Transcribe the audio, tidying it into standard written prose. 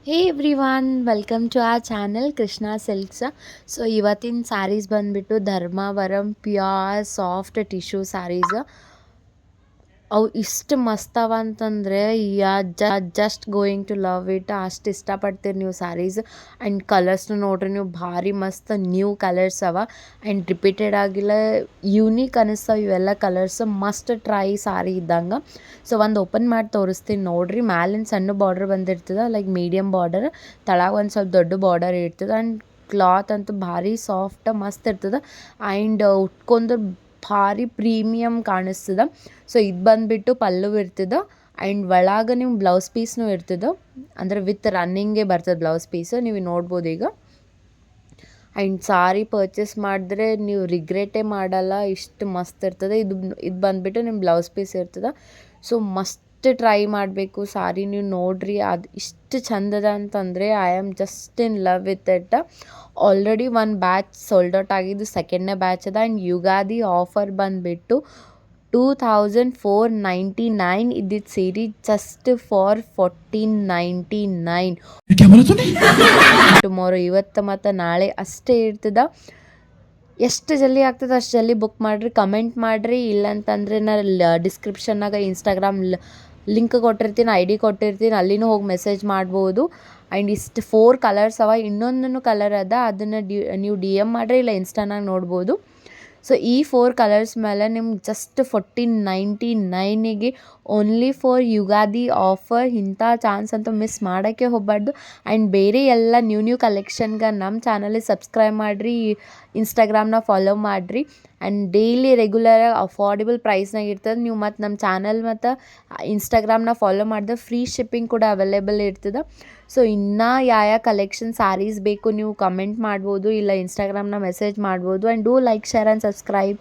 Hey everyone welcome to ಆ channel Krishna silks. So ಇವತ್ತಿನ ಸ್ಯಾರೀಸ್ ಬಂದುಬಿಟ್ಟು Dharmavaram pure soft tissue saris. ಅವು ಇಷ್ಟು ಮಸ್ತವ ಅಂತಂದರೆ you're just going to love it. ಅಷ್ಟು ಇಷ್ಟಪಡ್ತೀರಿ ನೀವು ಸ್ಯಾರೀಸ್. ಆ್ಯಂಡ್ ಕಲರ್ಸ್ನು ನೋಡ್ರಿ ನೀವು, ಭಾರಿ ಮಸ್ತ್ ನ್ಯೂ ಕಲರ್ಸ್ ಅವ. ಆ್ಯಂಡ್ ರಿಪೀಟೆಡ್ ಆಗಿಲ್ಲ, ಯೂನಿಕ್ ಅನಿಸ್ತಾವೆ ಇವೆಲ್ಲ ಕಲರ್ಸ್. ಮಸ್ಟ್ ಟ್ರೈ ಸಾರಿ ಇದ್ದಂಗೆ. ಸೊ ಒಂದು ಓಪನ್ ಮಾಡಿ ತೋರಿಸ್ತೀನಿ ನೋಡ್ರಿ. ಮ್ಯಾಲಿನ ಸಣ್ಣ ಬಾರ್ಡರ್ ಬಂದಿರ್ತದೆ, ಲೈಕ್ ಮೀಡಿಯಮ್ ಬಾರ್ಡರ್. ತಳಗ ಒಂದು ಸ್ವಲ್ಪ ದೊಡ್ಡ ಬಾರ್ಡರ್ ಇರ್ತದೆ. ಆ್ಯಂಡ್ ಕ್ಲಾತ್ ಅಂತೂ ಭಾರಿ ಸಾಫ್ಟ್ ಮಸ್ತ್ ಇರ್ತದೆ. ಆ್ಯಂಡ್ ಉಟ್ಕೊಂಡ್ರೆ ಭಾರಿ ಪ್ರೀಮಿಯಮ್ ಕಾಣಿಸ್ತದೆ. ಸೊ ಇದು ಬಂದುಬಿಟ್ಟು ಪಲ್ಲು ಇರ್ತದೆ. ಆ್ಯಂಡ್ ಒಳಗೆ ನೀವು ಬ್ಲೌಸ್ ಪೀಸ್ನೂ ಇರ್ತದೆ, ಅಂದರೆ ವಿತ್ ರನ್ನಿಂಗೇ ಬರ್ತದೆ ಬ್ಲೌಸ್ ಪೀಸು. ನೀವು ನೋಡ್ಬೋದು ಈಗ. ಆ್ಯಂಡ್ ಸಾರಿ ಪರ್ಚೇಸ್ ಮಾಡಿದ್ರೆ ನೀವು ರಿಗ್ರೆಟೇ ಮಾಡಲ್ಲ, ಇಷ್ಟು ಮಸ್ತ್ ಇರ್ತದೆ. ಇದು ಬಂದುಬಿಟ್ಟು ನಿಮ್ಮ ಬ್ಲೌಸ್ ಪೀಸ್ ಇರ್ತದೆ. ಸೊ ಮಸ್ತ್ ಟ್ರೈ ಮಾಡಬೇಕು ಸಾರಿ. ನೀವು ನೋಡ್ರಿ, ಅದು ಇಷ್ಟು ಚಂದದ ಅಂತಂದರೆ I am just in love with it. Already ಒಂದು ಬ್ಯಾಚ್ ಸೋಲ್ಡ್ ಔಟ್ ಆಗಿದ್ದು, ಸೆಕೆಂಡ್ನೇ ಬ್ಯಾಚ್ ಅದ. ಆ್ಯಂಡ್ ಯುಗಾದಿ ಆಫರ್ ಬಂದುಬಿಟ್ಟು 2499 ಇದ್ದಿದ್ದು ಸೀರೆ ಜಸ್ಟ್ ಫಾರ್ 1499. ಟುಮಾರೋ ಇವತ್ತು ಮತ್ತು ನಾಳೆ ಅಷ್ಟೇ ಇರ್ತದೆ. ಎಷ್ಟು ಜಲ್ದಿ ಆಗ್ತದೆ ಅಷ್ಟು ಜಲ್ದಿ ಬುಕ್ ಮಾಡಿರಿ, ಕಮೆಂಟ್ ಮಾಡಿರಿ. ಇಲ್ಲಂತಂದರೆ ನಾನು ಡಿಸ್ಕ್ರಿಪ್ಷನ್ನಾಗ ಇನ್ಸ್ಟಾಗ್ರಾಮ್ ಲಿಂಕ್ ಕೊಟ್ಟಿರ್ತೀನಿ, ಐ ಡಿ ಕೊಟ್ಟಿರ್ತೀನಿ, ಅಲ್ಲಿನೂ ಹೋಗಿ ಮೆಸೇಜ್ ಮಾಡ್ಬೋದು. ಆ್ಯಂಡ್ ಇಷ್ಟು 4 ಕಲರ್ಸ್ ಅವ. ಇನ್ನೊಂದೂ ಕಲರ್ ಅದ, ಅದನ್ನು ನೀವು ಡಿ ಎಮ್ ಮಾಡಿರಿ, ಇಲ್ಲ ಇನ್ಸ್ಟಾನಾಗ ನೋಡ್ಬೋದು. ಸೊ ಈ 4 ಕಲರ್ಸ್ ಮೇಲೆ ನಿಮ್ಗೆ ಜಸ್ಟ್ 1499ಗೆ ಓನ್ಲಿ ಫಾರ್ ಯುಗಾದಿ ಆಫರ್. ಇಂಥ ಚಾನ್ಸ್ ಅಂತೂ ಮಿಸ್ ಮಾಡೋಕ್ಕೆ ಹೋಗಬಾರ್ದು. ಆ್ಯಂಡ್ ಬೇರೆ ಎಲ್ಲ ನ್ಯೂ ಕಲೆಕ್ಷನ್ಗೆ ನಮ್ಮ ಚಾನಲಿಗೆ ಸಬ್ಸ್ಕ್ರೈಬ್ ಮಾಡಿರಿ, ಇನ್ಸ್ಟಾಗ್ರಾಮ್ನ ಫಾಲೋ ಮಾಡಿರಿ. ಆ್ಯಂಡ್ ಡೈಲಿ ರೆಗ್ಯುಲರಾಗಿ ಅಫೋರ್ಡೆಬಲ್ ಪ್ರೈಸ್ನಾಗ ಇರ್ತದೆ. ನೀವು ಮತ್ತು ನಮ್ಮ ಚಾನಲ್ ಮತ್ತು ಇನ್ಸ್ಟಾಗ್ರಾಮ್ನ ಫಾಲೋ ಮಾಡಿದ್ರೆ ಫ್ರೀ ಶಿಪ್ಪಿಂಗ್ ಕೂಡ ಅವೈಲೇಬಲ್ ಇರ್ತದೆ. ಸೊ ಇನ್ನೂ ಯಾವ ಕಲೆಕ್ಷನ್ ಸ್ಯಾರೀಸ್ ಬೇಕು ನೀವು ಕಮೆಂಟ್ ಮಾಡ್ಬೋದು, ಇಲ್ಲ ಇನ್ಸ್ಟಾಗ್ರಾಮ್ನ ಮೆಸೇಜ್ ಮಾಡ್ಬೋದು. And do like, share and subscribe.